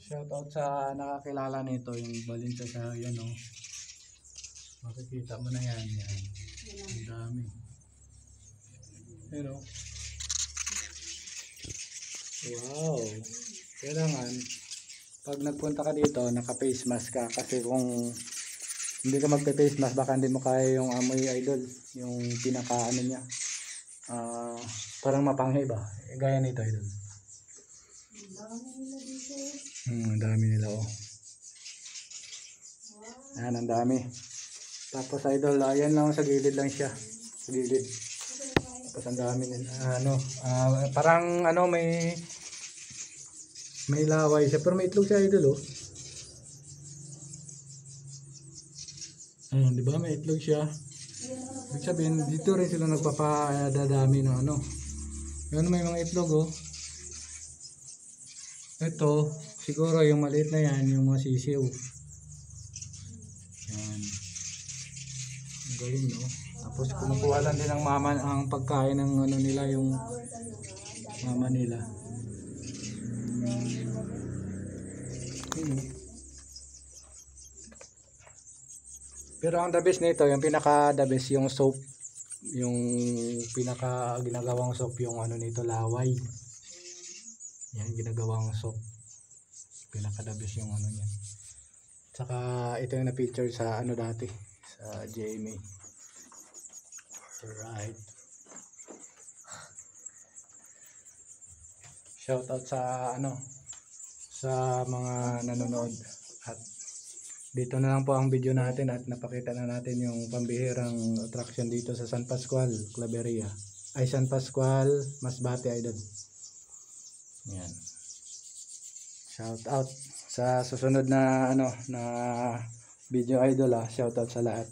Shout out sa nakakilala nito, yung Balinsa sa yan o. Makikita mo na yan. Yan. Ang dami. Pero, wow. Kailangan, pag nagpunta ka dito, naka-face mask ka. Kasi kung hindi ka magpe-face mask, baka hindi mo kaya yung amoy idol. Yung pinaka-ano niya. Parang mapanghi ba? Gaya nito idol. Ang dami nila oh. Yan, ang dami. Tapos idol, ayan lang sa gilid lang siya. Sa gilid. Tapos ang dami nila. Parang ano, may laway siya. Pero may itlog siya idol oh. Ayun, di ba? May itlog siya. Ibig sabihin, dito rin sila nagpapadadami ng ano. Yun, may mga itlog oh. Ito, siguro yung maliit na yan, yung mga sisiw. Yan. Ang galing no. Tapos kumukuha lang din ng mama ang pagkain ng ano nila, yung mama nila. Pero ang the best nito, yung pinaka the best yung soap, yung pinaka ginagawang soap, yung ano nito, laway. Yan, ginagawang soap. Pinaka the best yung ano niyan. Saka ito yung na-feature sa ano dati, sa GMA. Alright. Shout out sa ano, sa mga nanonood. At dito na lang po ang video natin at napakita na natin yung pambihirang attraction dito sa San Pascual, Claveria. Ay, San Pascual, Masbate idol. Yan. Shout out sa susunod na ano na video idol shout out sa lahat.